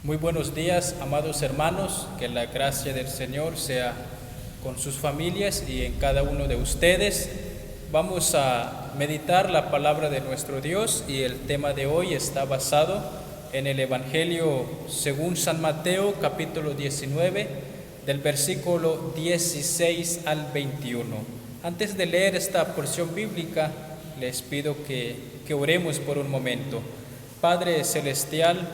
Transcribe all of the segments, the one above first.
Muy buenos días, amados hermanos, que la gracia del Señor sea con sus familias y en cada uno de ustedes. Vamos a meditar la palabra de nuestro Dios y el tema de hoy está basado en el Evangelio según San Mateo, capítulo 19, del versículo 16 al 21. Antes de leer esta porción bíblica, les pido que oremos por un momento. Padre Celestial,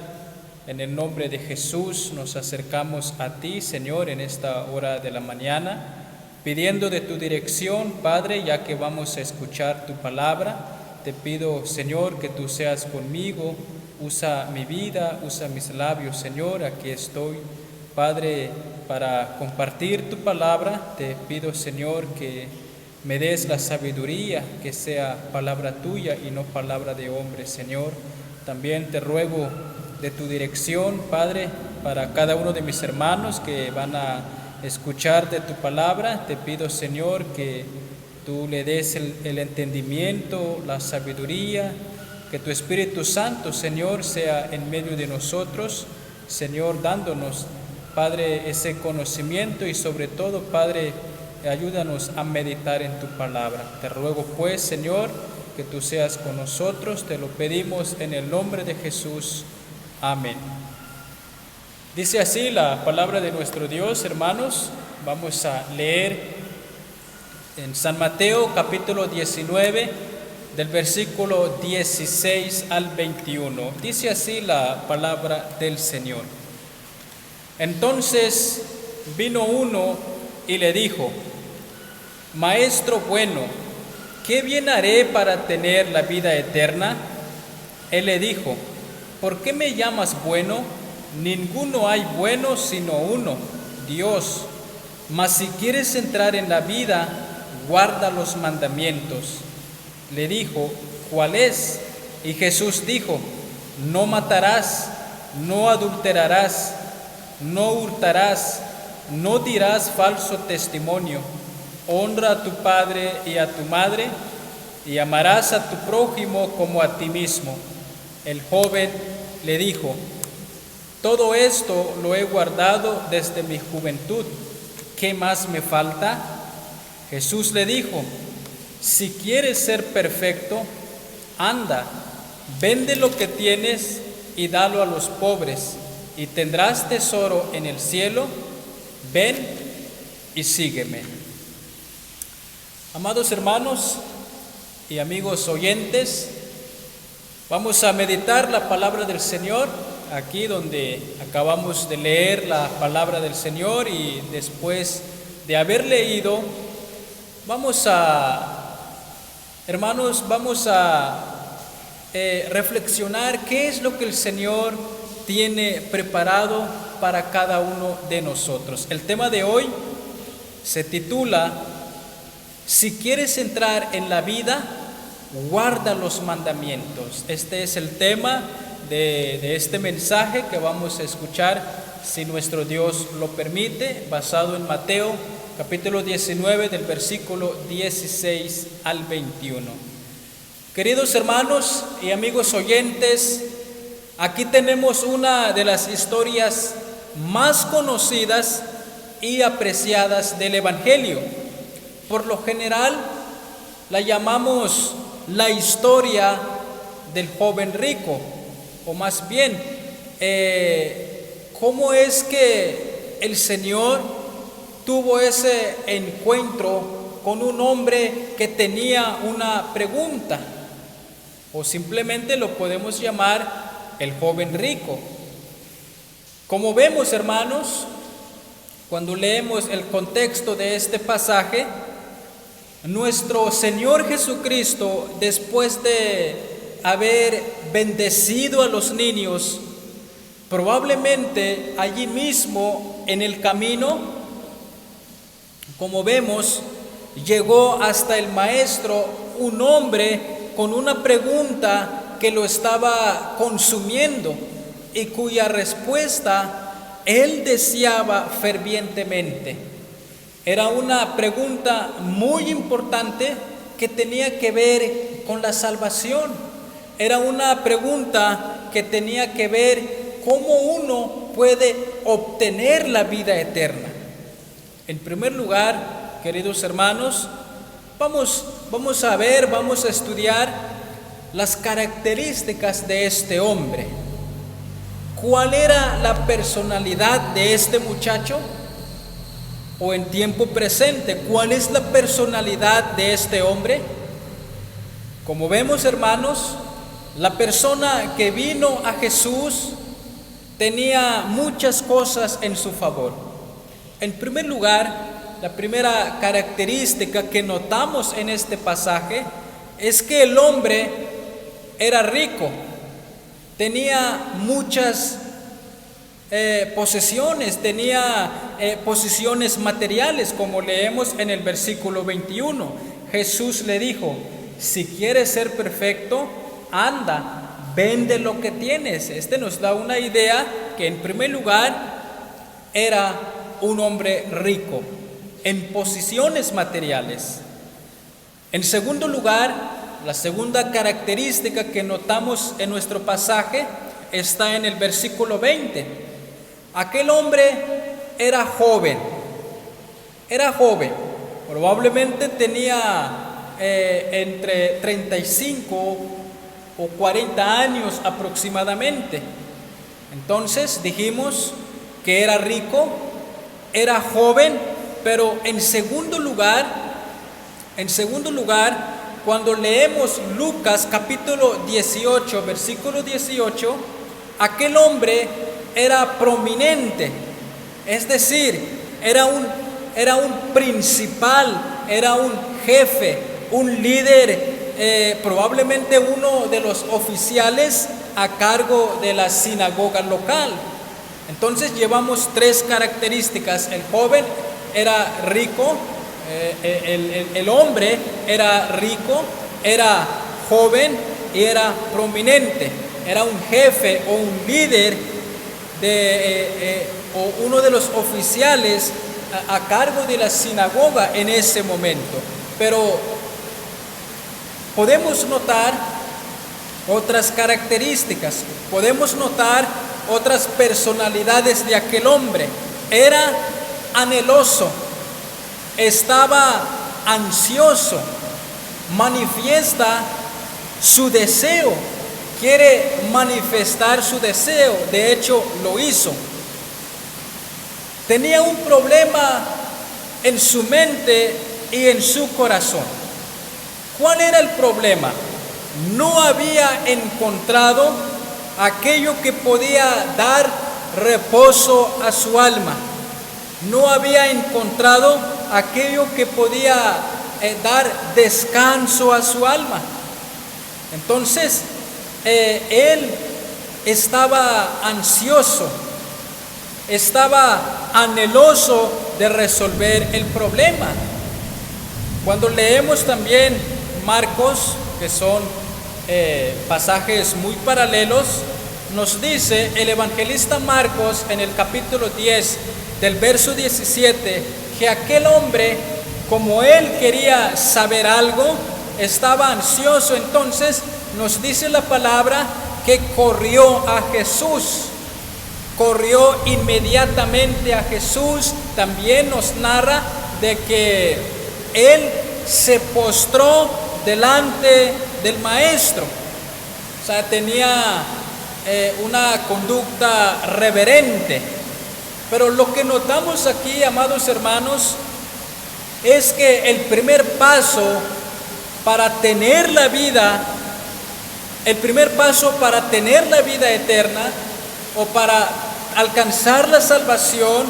en el nombre de Jesús nos acercamos a ti, Señor, en esta hora de la mañana, pidiendo de tu dirección, Padre, ya que vamos a escuchar tu palabra. Te pido, Señor, que tú seas conmigo, usa mi vida, usa mis labios, Señor, aquí estoy, Padre, para compartir tu palabra. Te pido, Señor, que me des la sabiduría, que sea palabra tuya y no palabra de hombre, Señor. También te ruego de tu dirección, Padre, para cada uno de mis hermanos que van a escuchar de tu palabra. Te pido, Señor, que tú le des el entendimiento, la sabiduría, que tu Espíritu Santo, Señor, sea en medio de nosotros, Señor, dándonos, Padre, ese conocimiento y sobre todo, Padre, ayúdanos a meditar en tu palabra. Te ruego, pues, Señor, que tú seas con nosotros, te lo pedimos en el nombre de Jesús. Amén. Dice así la palabra de nuestro Dios, hermanos. Vamos a leer en San Mateo capítulo 19, del versículo 16 al 21. Dice así la palabra del Señor. Entonces vino uno y le dijo: Maestro bueno, ¿qué bien haré para tener la vida eterna? Él le dijo: ¿por qué me llamas bueno? Ninguno hay bueno sino uno, Dios. Mas si quieres entrar en la vida, guarda los mandamientos. Le dijo: ¿cuál es? Y Jesús dijo: no matarás, no adulterarás, no hurtarás, no dirás falso testimonio, honra a tu padre y a tu madre, y amarás a tu prójimo como a ti mismo. El joven le dijo: todo esto lo he guardado desde mi juventud, ¿qué más me falta? Jesús le dijo: si quieres ser perfecto, anda, vende lo que tienes y dalo a los pobres, y tendrás tesoro en el cielo. Ven y sígueme. Amados hermanos y amigos oyentes, vamos a meditar la palabra del Señor, aquí donde acabamos de leer la palabra del Señor, y después de haber leído, hermanos, vamos a reflexionar qué es lo que el Señor tiene preparado para cada uno de nosotros. El tema de hoy se titula: si quieres entrar en la vida, guarda los mandamientos. Este es el tema de este mensaje que vamos a escuchar, si nuestro Dios lo permite, basado en Mateo capítulo 19 del versículo 16 al 21. Queridos hermanos y amigos oyentes, aquí tenemos una de las historias más conocidas y apreciadas del Evangelio. Por lo general la llamamos la historia del joven rico, o más bien, cómo es que el Señor tuvo ese encuentro con un hombre que tenía una pregunta, o simplemente lo podemos llamar el joven rico. Como vemos, hermanos, cuando leemos el contexto de este pasaje, nuestro Señor Jesucristo, después de haber bendecido a los niños, probablemente allí mismo en el camino, como vemos, llegó hasta el maestro un hombre con una pregunta que lo estaba consumiendo y cuya respuesta él deseaba fervientemente. Era una pregunta muy importante que tenía que ver con la salvación. Era una pregunta que tenía que ver cómo uno puede obtener la vida eterna. En primer lugar, queridos hermanos, vamos a estudiar las características de este hombre. ¿Cuál era la personalidad de este muchacho? O en tiempo presente, ¿cuál es la personalidad de este hombre? Como vemos, hermanos, la persona que vino a Jesús tenía muchas cosas en su favor. En primer lugar, la primera característica que notamos en este pasaje es que el hombre era rico, tenía muchas posesiones, tenía posesiones materiales, como leemos en el versículo 21. Jesús le dijo: si quieres ser perfecto, anda, vende lo que tienes. Este nos da una idea que en primer lugar era un hombre rico en posiciones materiales. En segundo lugar, la segunda característica que notamos en nuestro pasaje está en el versículo 20. Aquel hombre era joven, probablemente tenía entre 35 o 40 años aproximadamente. Entonces dijimos que era rico, era joven, pero en segundo lugar, cuando leemos Lucas capítulo 18, versículo 18, aquel hombre era prominente, es decir, era un principal, era un jefe, un líder, probablemente uno de los oficiales a cargo de la sinagoga local. Entonces llevamos tres características: el joven era rico, el hombre era rico, era joven y era prominente, era un jefe o un líder o uno de los oficiales a cargo de la sinagoga en ese momento. Pero podemos notar otras características, podemos notar otras personalidades de aquel hombre. Era anheloso, estaba ansioso, manifiesta su deseo, quiere manifestar su deseo, de hecho lo hizo. Tenía un problema en su mente y en su corazón. ¿Cuál era el problema? No había encontrado aquello que podía dar reposo a su alma. No había encontrado aquello que podía dar descanso a su alma. Entonces, él estaba ansioso, estaba anheloso de resolver el problema. Cuando leemos también Marcos, que son pasajes muy paralelos, nos dice el evangelista Marcos en el capítulo 10 del verso 17 que aquel hombre, como él quería saber algo, estaba ansioso. Entonces nos dice la palabra que corrió a Jesús, corrió inmediatamente a Jesús. También nos narra de que él se postró delante del maestro, o sea, tenía una conducta reverente. Pero lo que notamos aquí, amados hermanos, es que el primer paso para tener la vida, eterna o para alcanzar la salvación,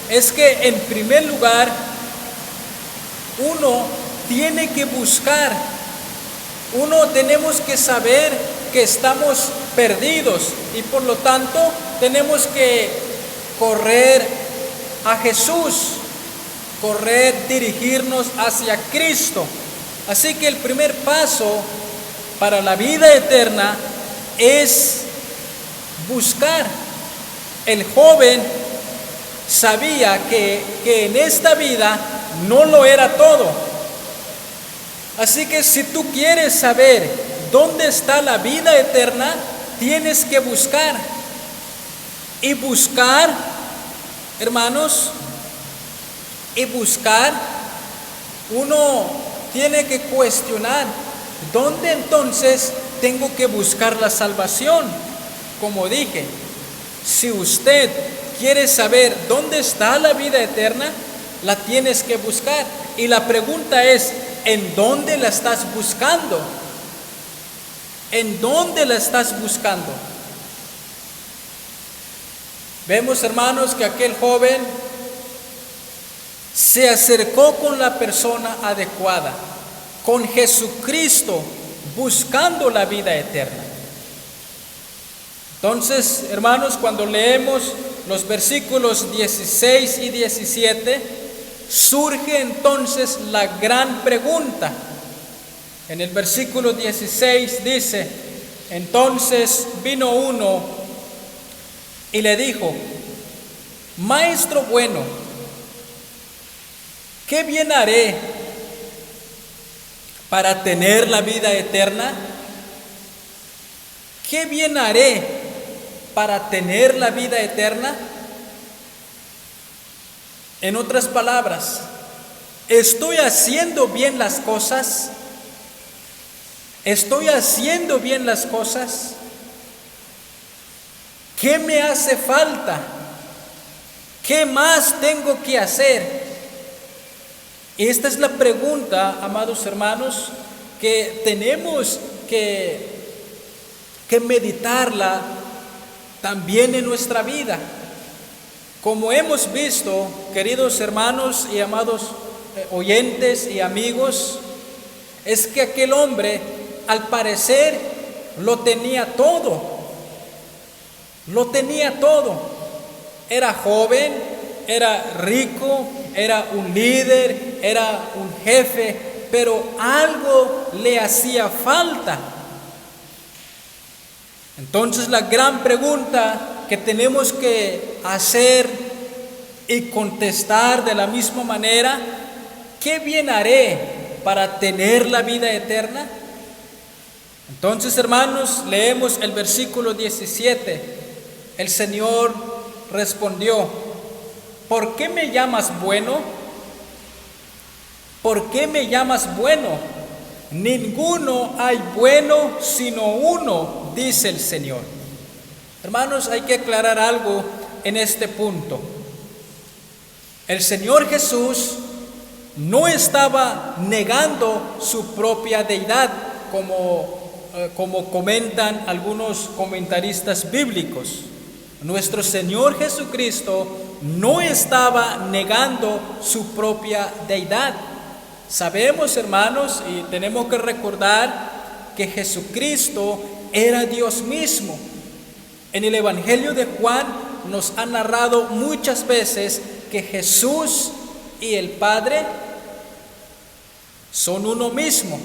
es que en primer lugar uno tiene que buscar, tenemos que saber que estamos perdidos y por lo tanto tenemos que correr a Jesús, dirigirnos hacia Cristo. Así que el primer paso para la vida eterna es buscar. El joven sabía que en esta vida no lo era todo. Así que si tú quieres saber dónde está la vida eterna, tienes que buscar. Y buscar, hermanos, uno tiene que cuestionar, ¿dónde entonces tengo que buscar la salvación? Como dije, si usted quiere saber dónde está la vida eterna, la tienes que buscar. Y la pregunta es, ¿en dónde la estás buscando? ¿En dónde la estás buscando? Vemos, hermanos, que aquel joven se acercó con la persona adecuada, con Jesucristo, buscando la vida eterna. Entonces, hermanos, cuando leemos los versículos 16 y 17, surge entonces la gran pregunta. En el versículo 16 dice: entonces vino uno y le dijo: Maestro bueno, ¿qué bien haré para tener la vida eterna? ¿Qué bien haré para tener la vida eterna? En otras palabras, ¿estoy haciendo bien las cosas? ¿Estoy haciendo bien las cosas? ¿Qué me hace falta? ¿Qué más tengo que hacer? Esta es la pregunta, amados hermanos, que tenemos que meditarla también en nuestra vida. Como hemos visto, queridos hermanos y amados oyentes y amigos, es que aquel hombre, al parecer, lo tenía todo. Lo tenía todo. Era joven, era rico, era un líder, era un jefe, pero algo le hacía falta. Entonces la gran pregunta que tenemos que hacer y contestar de la misma manera: ¿qué bien haré para tener la vida eterna? Entonces, hermanos, leemos el versículo 17. El Señor respondió: ¿por qué me llamas bueno? ¿Por qué me llamas bueno? Ninguno hay bueno sino uno, dice el Señor. Hermanos, hay que aclarar algo en este punto. El Señor Jesús no estaba negando su propia deidad, como comentan algunos comentaristas bíblicos. Nuestro Señor Jesucristo no estaba negando su propia deidad. Sabemos, hermanos, y tenemos que recordar que Jesucristo era Dios mismo. En el Evangelio de Juan nos ha narrado muchas veces que Jesús y el Padre son uno mismo.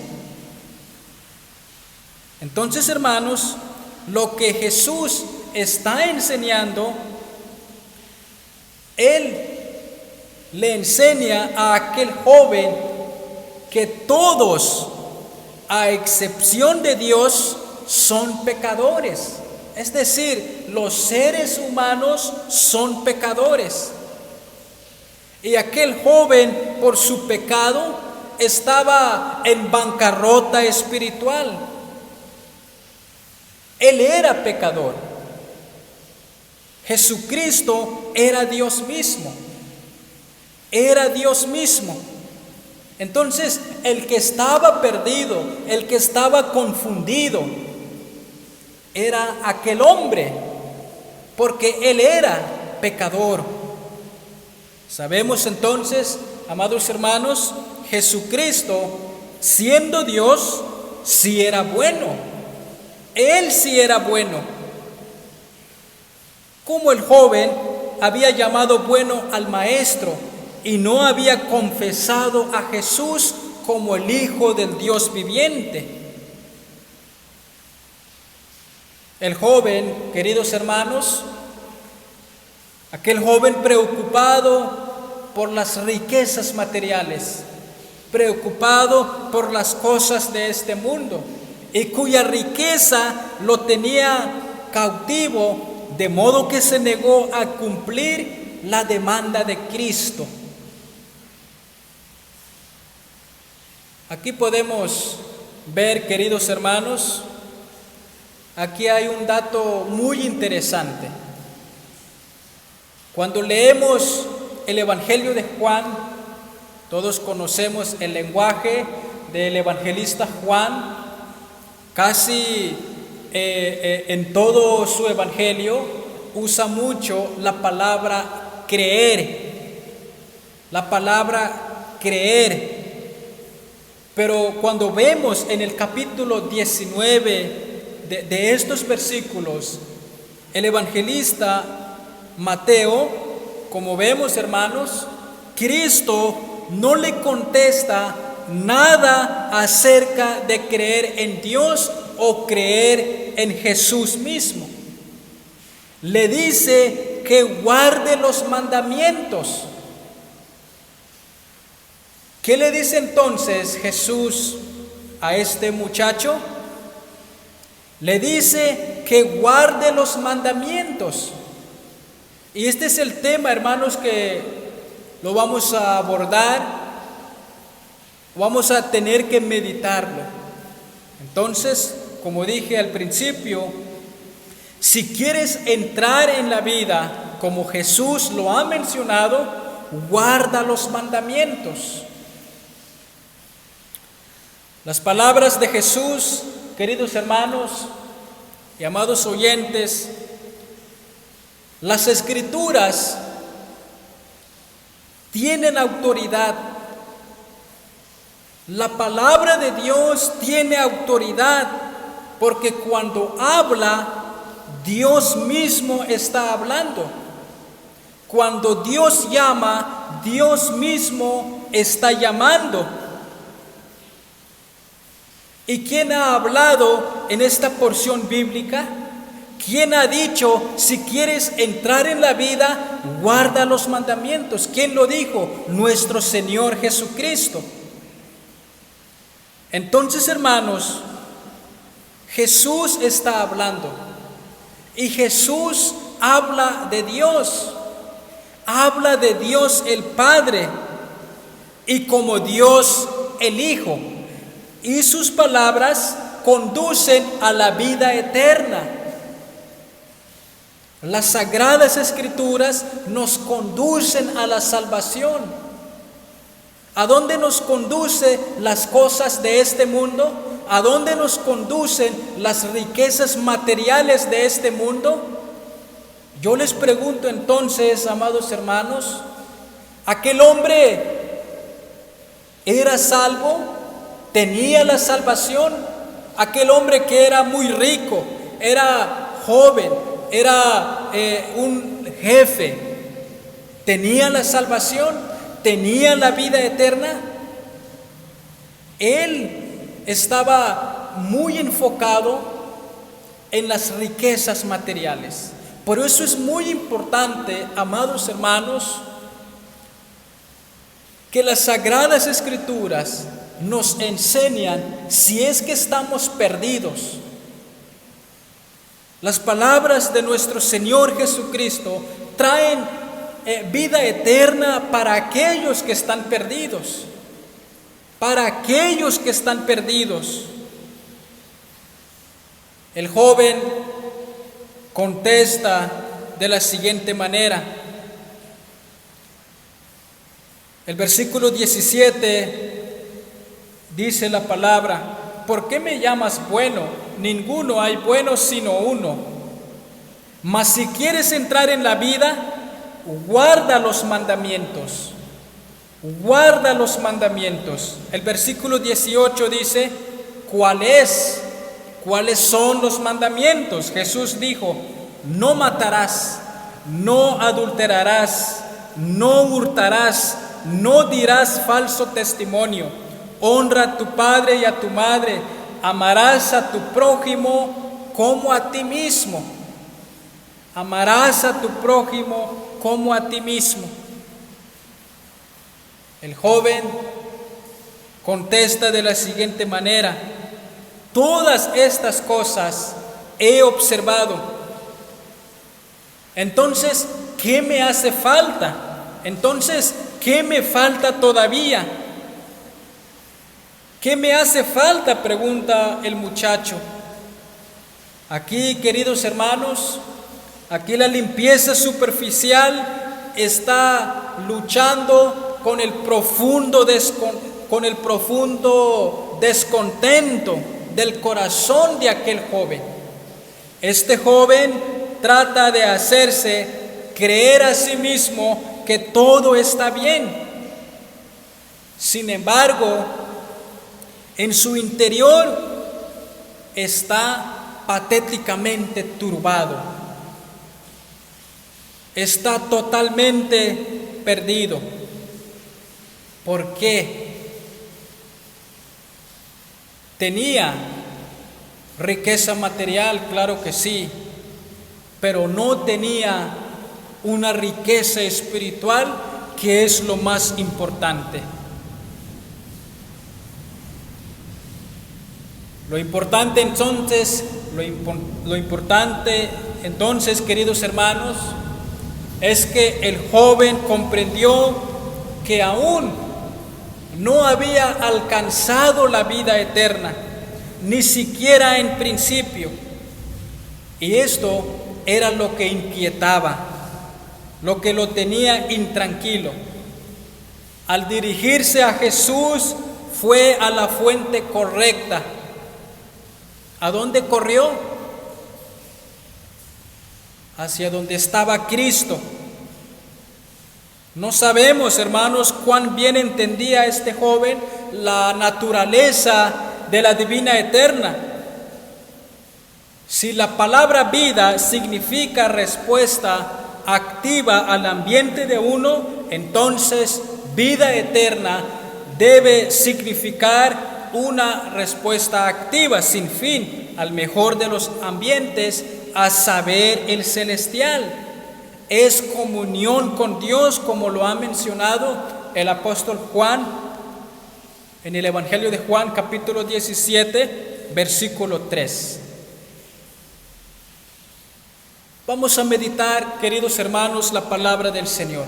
Entonces, hermanos, lo que Jesús está enseñando, Él le enseña a aquel joven que todos, a excepción de Dios, son pecadores. Es decir, los seres humanos son pecadores. Y aquel joven, por su pecado, estaba en bancarrota espiritual. Él era pecador. Jesucristo era Dios mismo. Era Dios mismo. Entonces, el que estaba perdido, el que estaba confundido, era aquel hombre, porque él era pecador. Sabemos entonces, amados hermanos, Jesucristo, siendo Dios, sí era bueno. Él sí era bueno. Como el joven había llamado bueno al Maestro y no había confesado a Jesús como el Hijo del Dios viviente. El joven, queridos hermanos, aquel joven preocupado por las riquezas materiales, preocupado por las cosas de este mundo, y cuya riqueza lo tenía cautivo de modo que se negó a cumplir la demanda de Cristo. Aquí podemos ver, queridos hermanos, aquí hay un dato muy interesante. Cuando leemos el Evangelio de Juan, todos conocemos el lenguaje del evangelista Juan. Casi en todo su evangelio usa mucho la palabra creer. La palabra creer. Pero cuando vemos en el capítulo 19 de estos versículos, el evangelista Mateo, como vemos, hermanos, Cristo no le contesta nada acerca de creer en Dios o creer en Jesús mismo. Le dice que guarde los mandamientos. ¿Qué le dice entonces Jesús a este muchacho? Le dice que guarde los mandamientos. Y este es el tema, hermanos, que lo vamos a abordar, vamos a tener que meditarlo. Entonces, como dije al principio, si quieres entrar en la vida como Jesús lo ha mencionado, guarda los mandamientos. Las palabras de Jesús, queridos hermanos y amados oyentes, las Escrituras tienen autoridad. La palabra de Dios tiene autoridad porque cuando habla, Dios mismo está hablando. Cuando Dios llama, Dios mismo está llamando. ¿Y quién ha hablado en esta porción bíblica? ¿Quién ha dicho, si quieres entrar en la vida, guarda los mandamientos? ¿Quién lo dijo? Nuestro Señor Jesucristo. Entonces, hermanos, Jesús está hablando. Y Jesús habla de Dios. Habla de Dios el Padre. Y como Dios el Hijo. Y sus palabras conducen a la vida eterna. Las Sagradas Escrituras nos conducen a la salvación. ¿A dónde nos conducen las cosas de este mundo? ¿A dónde nos conducen las riquezas materiales de este mundo? Yo les pregunto entonces, amados hermanos, ¿aquel hombre era salvo? ¿Tenía la salvación? Aquel hombre que era muy rico, era joven, era un jefe, ¿tenía la salvación? ¿Tenía la vida eterna? Él estaba muy enfocado en las riquezas materiales. Por eso es muy importante, amados hermanos, que las Sagradas Escrituras nos enseñan si es que estamos perdidos. Las palabras de nuestro Señor Jesucristo traen vida eterna para aquellos que están perdidos. Para aquellos que están perdidos. El joven contesta de la siguiente manera. El versículo 17 dice la palabra: ¿por qué me llamas bueno? Ninguno hay bueno sino uno. Mas si quieres entrar en la vida, guarda los mandamientos. Guarda los mandamientos. El versículo 18 dice: ¿cuáles son los mandamientos? Jesús dijo: no matarás, no adulterarás, no hurtarás, no dirás falso testimonio, honra a tu padre y a tu madre, amarás a tu prójimo como a ti mismo. Amarás a tu prójimo como a ti mismo. El joven contesta de la siguiente manera: todas estas cosas he observado Entonces, ¿qué me hace falta? Entonces, ¿qué me falta todavía? ¿Qué me hace falta?, pregunta el muchacho. Aquí, queridos hermanos, aquí la limpieza superficial está luchando con el profundo descontento del corazón de aquel joven. Este joven trata de hacerse creer a sí mismo que todo está bien. Sin embargo, en su interior está patéticamente turbado, está totalmente perdido. ¿Por qué? Tenía riqueza material, claro que sí, pero no tenía una riqueza espiritual, que es lo más importante. Lo importante entonces, queridos hermanos, es que el joven comprendió que aún no había alcanzado la vida eterna, ni siquiera en principio. Y esto era lo que inquietaba, lo que lo tenía intranquilo. Al dirigirse a Jesús, fue a la fuente correcta. ¿A dónde corrió? Hacia donde estaba Cristo. No sabemos, hermanos, cuán bien entendía este joven la naturaleza de la divina eterna. Si la palabra vida significa respuesta activa al ambiente de uno, entonces vida eterna debe significar una respuesta activa, sin fin, al mejor de los ambientes, a saber, el celestial. Es comunión con Dios, como lo ha mencionado el apóstol Juan en el Evangelio de Juan, capítulo 17, versículo 3. Vamos a meditar, queridos hermanos, la palabra del Señor.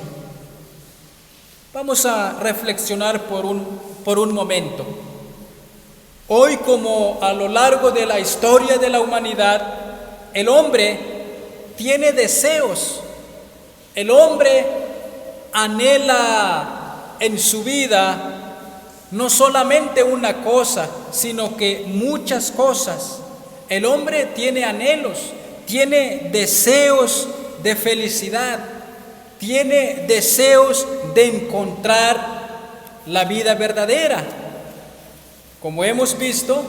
Vamos a reflexionar por un momento. Hoy, como a lo largo de la historia de la humanidad, el hombre tiene deseos. El hombre anhela en su vida no solamente una cosa, sino que muchas cosas. El hombre tiene anhelos, tiene deseos de felicidad, tiene deseos de encontrar la vida verdadera. Como hemos visto,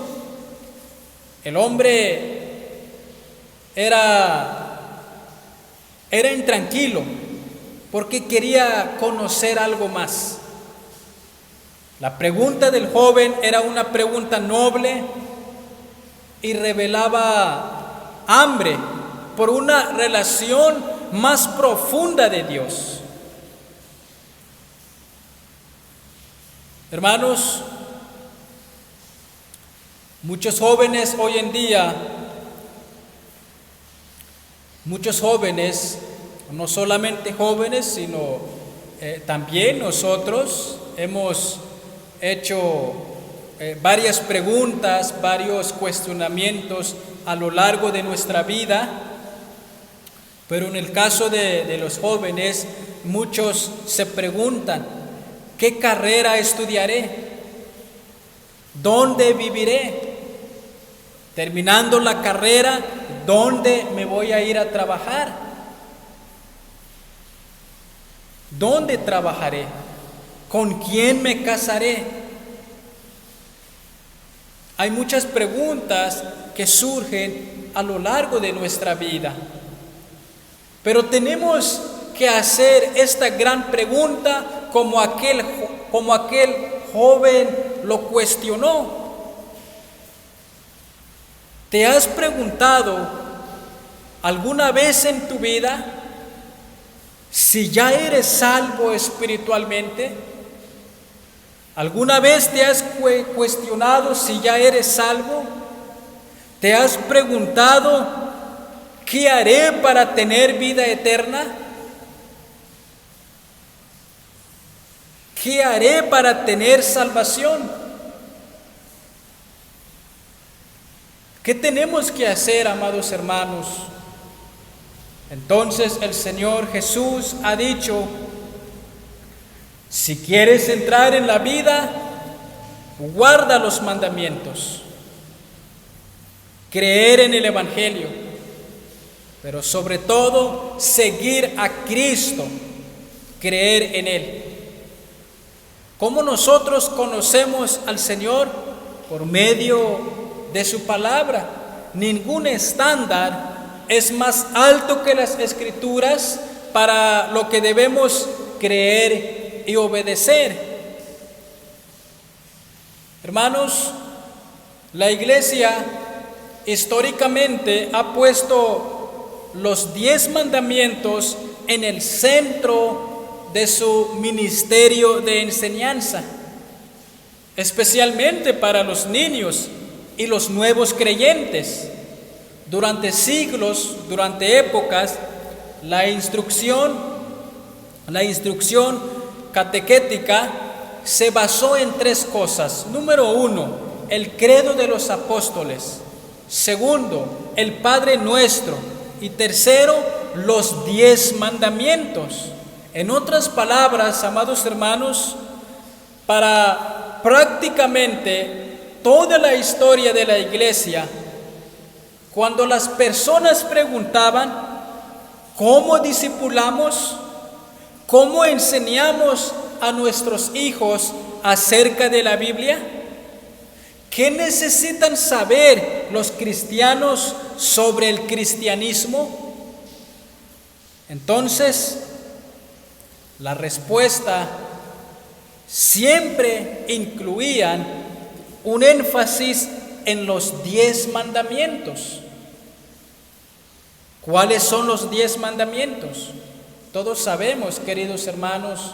el hombre era intranquilo porque quería conocer algo más. La pregunta del joven era una pregunta noble y revelaba hambre por una relación más profunda de Dios. Hermanos, muchos jóvenes hoy en día, no solamente jóvenes, sino también nosotros hemos hecho varias preguntas, varios cuestionamientos a lo largo de nuestra vida, pero en el caso de los jóvenes, muchos se preguntan: ¿qué carrera estudiaré? ¿Dónde viviré? Terminando la carrera, ¿dónde me voy a ir a trabajar? ¿Dónde trabajaré? ¿Con quién me casaré? Hay muchas preguntas que surgen a lo largo de nuestra vida, pero tenemos que hacer esta gran pregunta como aquel joven lo cuestionó. ¿Te has preguntado alguna vez en tu vida si ya eres salvo espiritualmente? ¿Alguna vez te has cuestionado si ya eres salvo? ¿Te has preguntado ¿qué haré para tener vida eterna? ¿Qué haré para tener salvación? ¿Qué tenemos que hacer, amados hermanos? Entonces el Señor Jesús ha dicho: si quieres entrar en la vida, guarda los mandamientos, creer en el Evangelio, pero sobre todo seguir a Cristo, creer en Él. ¿Cómo nosotros conocemos al Señor? Por medio de su palabra. Ningún estándar es más alto que las Escrituras para lo que debemos creer y obedecer. Hermanos, la Iglesia históricamente ha puesto los 10 mandamientos en el centro de su ministerio de enseñanza, especialmente para los niños y los nuevos creyentes. Durante siglos, durante épocas, la instrucción catequética se basó en 3 cosas. Número 1, el credo de los apóstoles. Segundo, el Padre Nuestro. Y tercero, los 10 mandamientos. En otras palabras, amados hermanos, para prácticamente toda la historia de la Iglesia, cuando las personas preguntaban: ¿cómo discipulamos? ¿Cómo enseñamos a nuestros hijos acerca de la Biblia? ¿Qué necesitan saber los cristianos sobre el cristianismo? Entonces, la respuesta siempre incluía un énfasis en los 10 mandamientos. ¿Cuáles son los 10 mandamientos? Todos sabemos, queridos hermanos,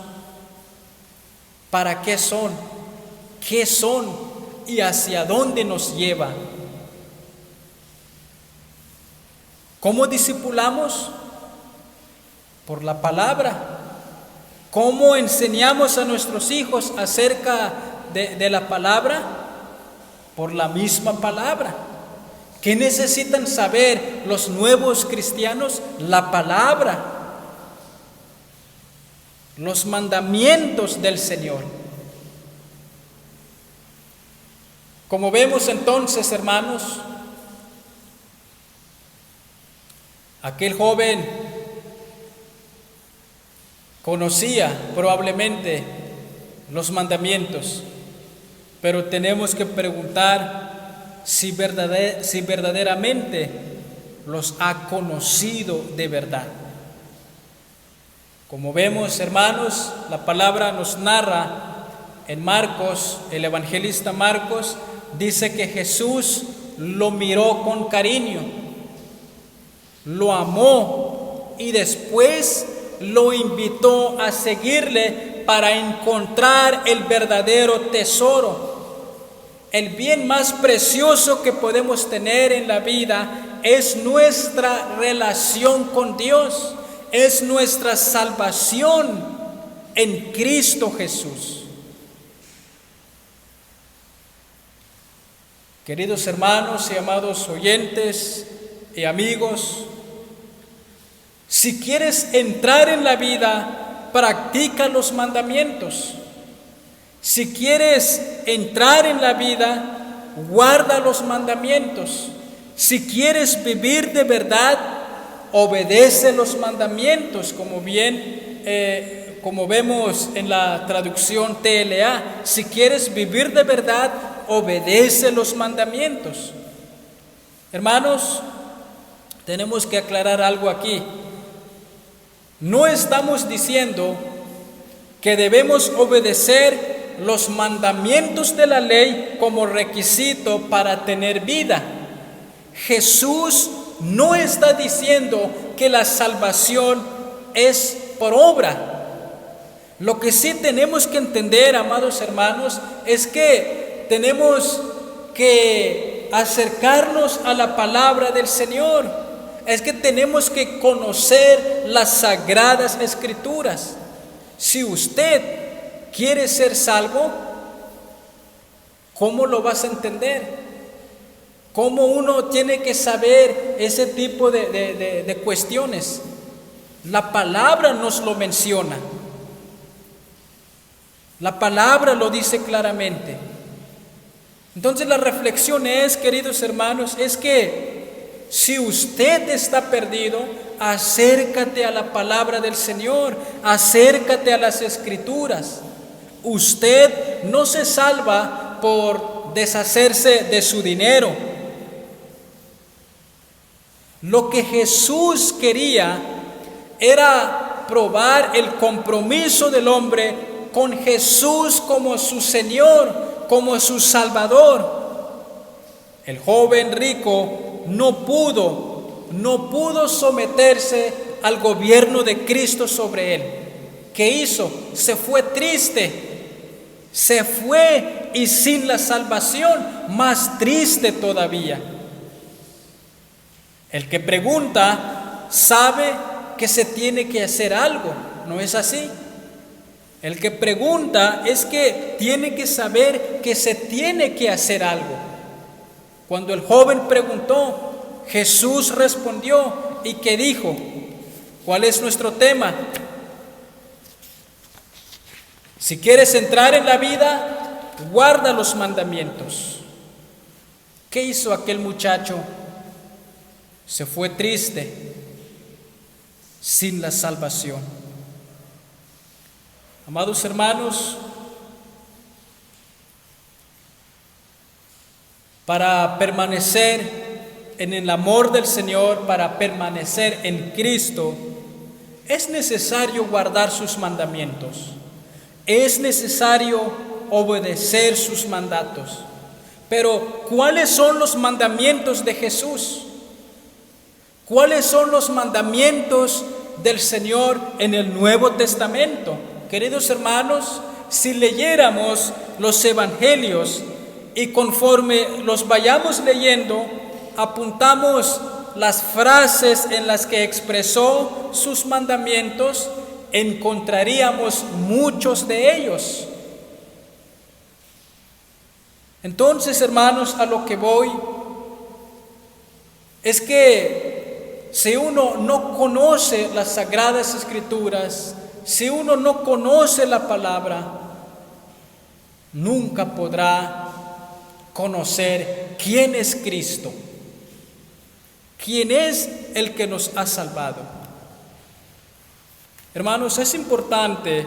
para qué son y hacia dónde nos llevan. ¿Cómo discipulamos? Por la palabra. ¿Cómo enseñamos a nuestros hijos acerca de la palabra? Por la misma palabra. ¿Qué necesitan saber los nuevos cristianos? La palabra, los mandamientos del Señor. Como vemos entonces, hermanos, aquel joven conocía probablemente los mandamientos, pero tenemos que preguntar si verdaderamente los ha conocido de verdad. Como vemos, hermanos, la palabra nos narra en Marcos, el evangelista Marcos dice que Jesús lo miró con cariño, lo amó y después lo invitó a seguirle para encontrar el verdadero tesoro. El bien más precioso que podemos tener en la vida es nuestra relación con Dios, es nuestra salvación en Cristo Jesús. Queridos hermanos y amados oyentes y amigos, si quieres entrar en la vida, practica los mandamientos. Si quieres entrar en la vida, guarda los mandamientos. Si quieres vivir de verdad, obedece los mandamientos, como vemos en la traducción TLA. Si quieres vivir de verdad, obedece los mandamientos. Hermanos, tenemos que aclarar algo aquí. No estamos diciendo que debemos obedecer los mandamientos de la ley como requisito para tener vida. Jesús no está diciendo que la salvación es por obra. Lo que sí tenemos que entender, amados hermanos, es que tenemos que acercarnos a la palabra del Señor, es que tenemos que conocer las sagradas escrituras. Si usted quiere ser salvo, ¿cómo lo vas a entender? ¿Cómo uno tiene que saber ese tipo de cuestiones? La palabra nos lo menciona. La palabra lo dice claramente. Entonces la reflexión es, queridos hermanos, es que si usted está perdido, acércate a la palabra del Señor, acércate a las Escrituras. Usted no se salva por deshacerse de su dinero. Lo que Jesús quería era probar el compromiso del hombre con Jesús como su Señor, como su Salvador. El joven rico no pudo someterse al gobierno de Cristo sobre él. ¿Qué hizo? Se fue triste, se fue y sin la salvación, más triste todavía. El que pregunta sabe que se tiene que hacer algo, ¿no es así? El que pregunta es que tiene que saber que se tiene que hacer algo. Cuando el joven preguntó, Jesús respondió y ¿qué dijo? ¿Cuál es nuestro tema? Si quieres entrar en la vida, guarda los mandamientos. ¿Qué hizo aquel muchacho? Se fue triste, sin la salvación. Amados hermanos, para permanecer en el amor del Señor, para permanecer en Cristo, es necesario guardar sus mandamientos, es necesario obedecer sus mandatos. Pero, ¿cuáles son los mandamientos de Jesús? ¿Cuáles son los mandamientos del Señor en el Nuevo Testamento? Queridos hermanos, si leyéramos los evangelios y conforme los vayamos leyendo, apuntamos las frases en las que expresó sus mandamientos, encontraríamos muchos de ellos. Entonces, hermanos, a lo que voy es que si uno no conoce las sagradas escrituras, si uno no conoce la palabra, nunca podrá conocer quién es Cristo, quién es el que nos ha salvado. Hermanos, es importante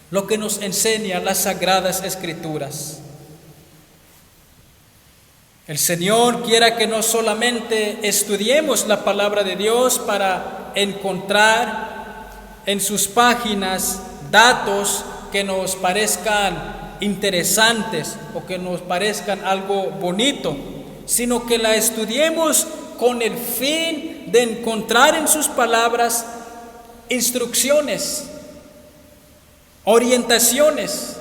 lo que nos enseña las sagradas escrituras. El Señor quiera que no solamente estudiemos la palabra de Dios para encontrar en sus páginas datos que nos parezcan interesantes o que nos parezcan algo bonito, sino que la estudiemos con el fin de encontrar en sus palabras instrucciones, orientaciones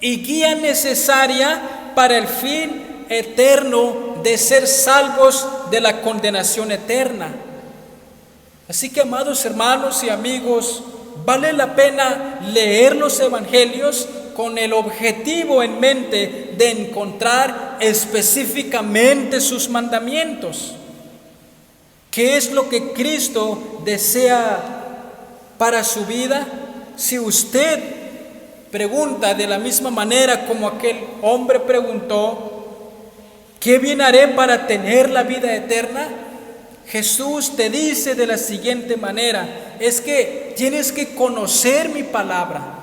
y guía necesaria para el fin eterno de ser salvos de la condenación eterna. Así que, amados hermanos y amigos, vale la pena leer los evangelios con el objetivo en mente de encontrar específicamente sus mandamientos. ¿Qué es lo que Cristo desea para su vida? Si usted pregunta de la misma manera como aquel hombre preguntó, ¿qué bien haré para tener la vida eterna? Jesús te dice de la siguiente manera, es que tienes que conocer mi palabra,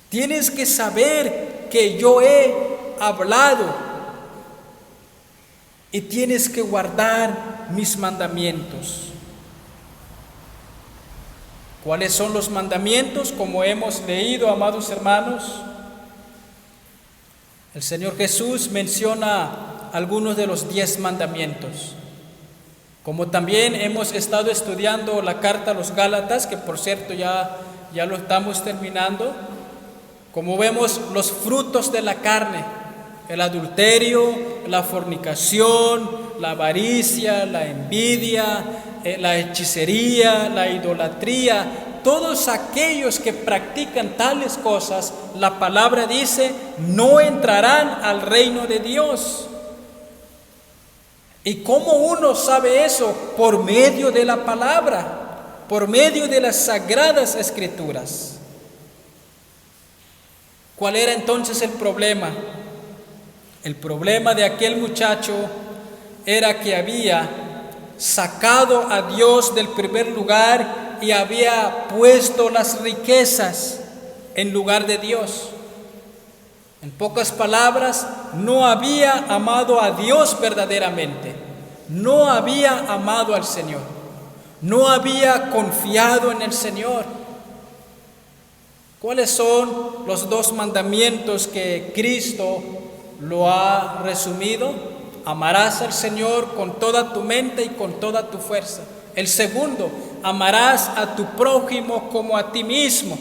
tienes que saber que yo he hablado y tienes que guardar mis mandamientos. ¿Cuáles son los mandamientos? Como hemos leído, amados hermanos, el Señor Jesús menciona algunos de los 10 mandamientos. Como también hemos estado estudiando la carta a los Gálatas, que por cierto ya lo estamos terminando, como vemos los frutos de la carne, el adulterio, la fornicación, la avaricia, la envidia, la hechicería, la idolatría. Todos aquellos que practican tales cosas, la palabra dice, no entrarán al reino de Dios. ¿Y cómo uno sabe eso? Por medio de la palabra, por medio de las sagradas escrituras. ¿Cuál era entonces el problema? El problema de aquel muchacho era que había sacado a Dios del primer lugar y había puesto las riquezas en lugar de Dios. En pocas palabras, no había amado a Dios verdaderamente, no había amado al Señor, no había confiado en el Señor. ¿Cuáles son los 2 mandamientos que Cristo lo ha resumido? Amarás al Señor con toda tu mente y con toda tu fuerza. El segundo, amarás a tu prójimo como a ti mismo.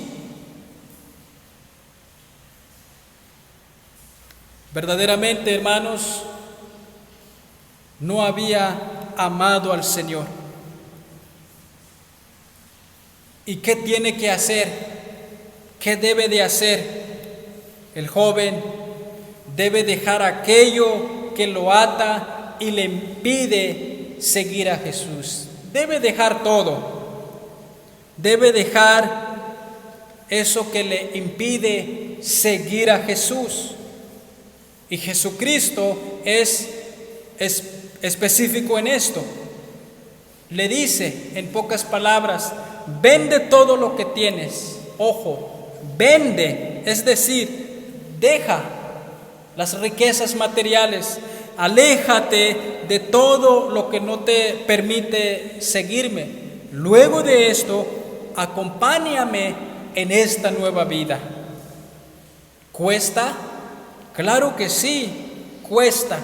Verdaderamente, hermanos, no había amado al Señor. ¿Y qué tiene que hacer? ¿Qué debe de hacer? El joven debe dejar aquello que lo ata y le impide seguir a Jesús. Debe dejar todo. Debe dejar eso que le impide seguir a Jesús. Y Jesucristo es específico en esto. Le dice en pocas palabras, vende todo lo que tienes. Ojo, vende, es decir, deja las riquezas materiales, aléjate de todo lo que no te permite seguirme. Luego de esto, acompáñame en esta nueva vida. ¿Cuesta? Claro que sí, cuesta.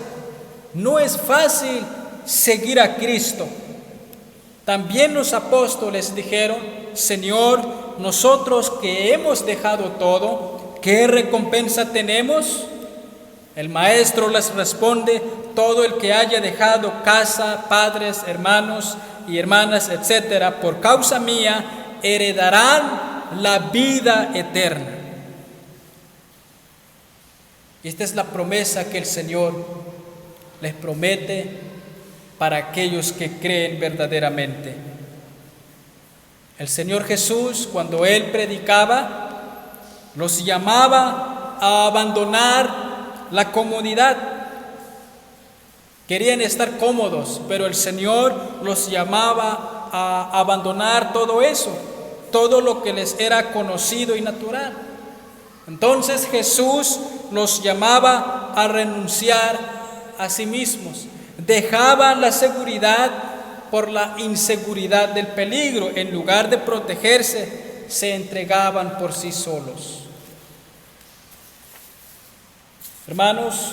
No es fácil seguir a Cristo. También los apóstoles dijeron, Señor, nosotros que hemos dejado todo, ¿qué recompensa tenemos? El maestro les responde, todo el que haya dejado casa, padres, hermanos y hermanas, etcétera, por causa mía, heredarán la vida eterna. Y esta es la promesa que el Señor les promete para aquellos que creen verdaderamente. El Señor Jesús, cuando Él predicaba, los llamaba a abandonar la comodidad. Querían estar cómodos, pero el Señor los llamaba a abandonar todo eso, todo lo que les era conocido y natural. Entonces Jesús los llamaba a renunciar a sí mismos. Dejaban la seguridad por la inseguridad del peligro. En lugar de protegerse, se entregaban por sí solos. Hermanos,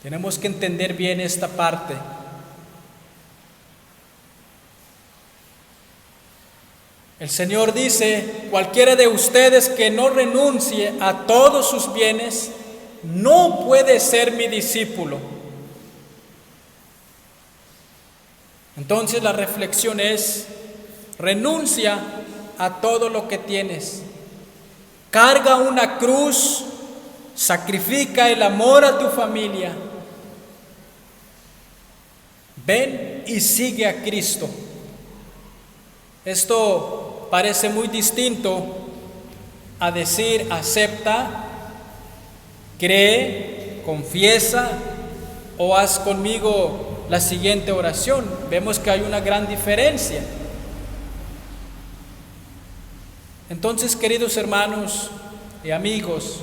tenemos que entender bien esta parte. El Señor dice, cualquiera de ustedes que no renuncie a todos sus bienes, no puede ser mi discípulo. Entonces la reflexión es, renuncia a todo lo que tienes. Carga una cruz, sacrifica el amor a tu familia. Ven y sigue a Cristo. Esto parece muy distinto a decir acepta, cree, confiesa o haz conmigo la siguiente oración. Vemos que hay una gran diferencia. Entonces, queridos hermanos y amigos,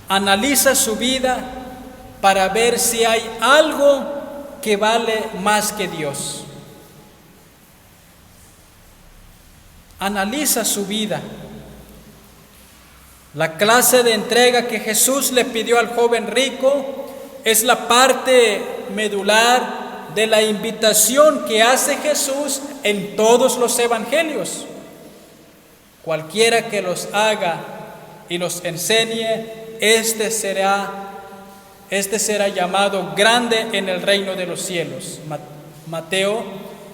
analiza su vida para ver si hay algo que vale más que Dios. Analiza su vida. La clase de entrega que Jesús le pidió al joven rico es la parte medular de la invitación que hace Jesús en todos los evangelios. Cualquiera que los haga y los enseñe, este será llamado grande en el reino de los cielos. Mateo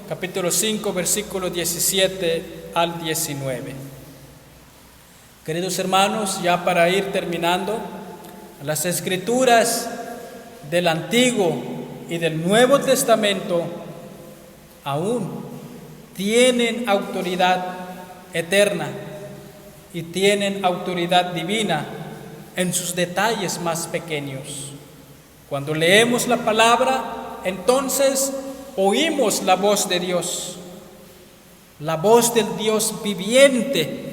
capítulo 5, versículos 17 al 19. Queridos hermanos, ya para ir terminando, las escrituras del Antiguo y del Nuevo Testamento aún tienen autoridad eterna y tienen autoridad divina en sus detalles más pequeños. Cuando leemos la palabra, entonces oímos la voz de Dios, la voz del Dios viviente,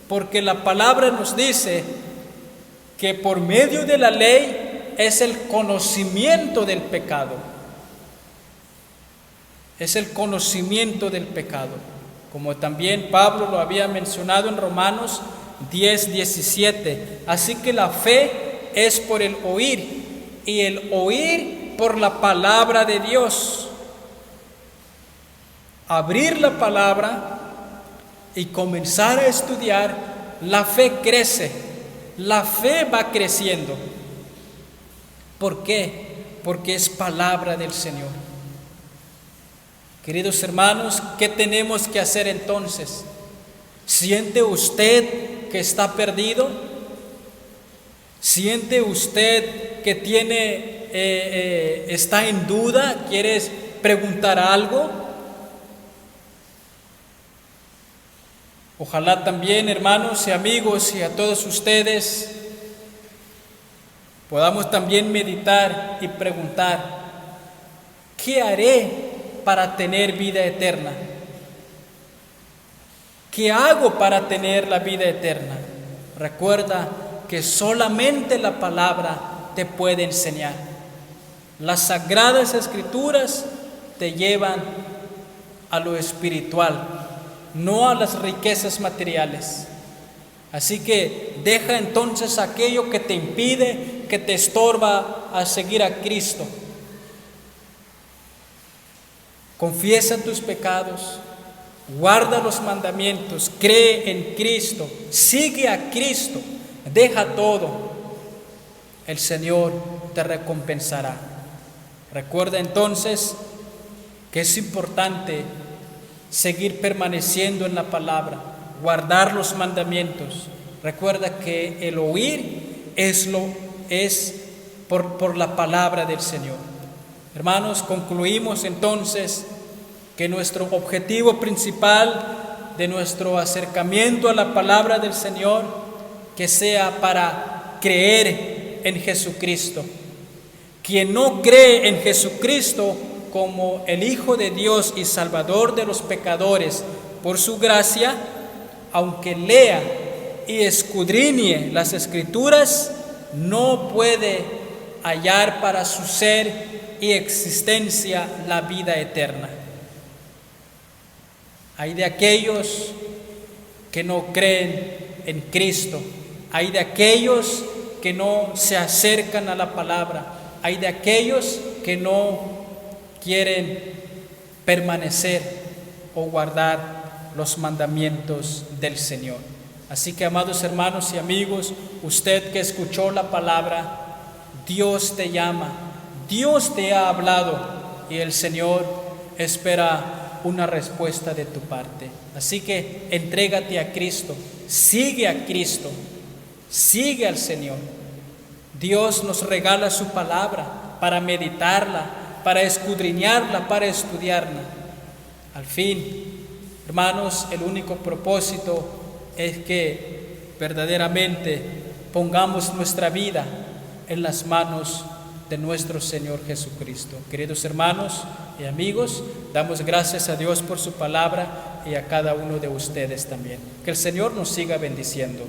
porque la palabra nos dice que por medio de la ley es el conocimiento del pecado. Es el conocimiento del pecado, como también Pablo lo había mencionado en Romanos 10:17. Así que la fe es por el oír, y el oír por la palabra de Dios. Abrir la palabra y comenzar a estudiar, la fe crece, la fe va creciendo. ¿Por qué? Porque es palabra del Señor. Queridos hermanos, ¿qué tenemos que hacer entonces? ¿Siente usted que está perdido? ¿Siente usted que está en duda? ¿Quieres preguntar algo? Ojalá también, hermanos y amigos, y a todos ustedes, podamos también meditar y preguntar: ¿qué haré para tener vida eterna? ¿Qué hago para tener la vida eterna? Recuerda que solamente la palabra te puede enseñar. Las sagradas escrituras te llevan a lo espiritual, no a las riquezas materiales. Así que deja entonces aquello que te impide, que te estorba a seguir a Cristo. Confiesa tus pecados, guarda los mandamientos, cree en Cristo, sigue a Cristo, deja todo. El Señor te recompensará. Recuerda entonces que es importante seguir permaneciendo en la palabra, guardar los mandamientos. Recuerda que el oír es por la palabra del Señor. Hermanos, concluimos entonces que nuestro objetivo principal de nuestro acercamiento a la palabra del Señor, que sea para creer en Jesucristo. Quien no cree en Jesucristo como el Hijo de Dios y Salvador de los pecadores por su gracia, aunque lea y escudriñe las Escrituras, no puede hallar para su ser y existencia la vida eterna. Hay de aquellos que no creen en Cristo, hay de aquellos que no se acercan a la palabra, hay de aquellos que no quieren permanecer o guardar los mandamientos del Señor. Así que, amados hermanos y amigos, usted que escuchó la palabra, Dios te llama, Dios te ha hablado y el Señor espera una respuesta de tu parte. Así que entrégate a Cristo, sigue a Cristo, sigue al Señor. Dios nos regala su palabra para meditarla, para escudriñarla, para estudiarla. Al fin, hermanos, el único propósito es que verdaderamente pongamos nuestra vida en las manos de nuestro Señor Jesucristo. Queridos hermanos y amigos, damos gracias a Dios por su palabra y a cada uno de ustedes también. Que el Señor nos siga bendiciendo.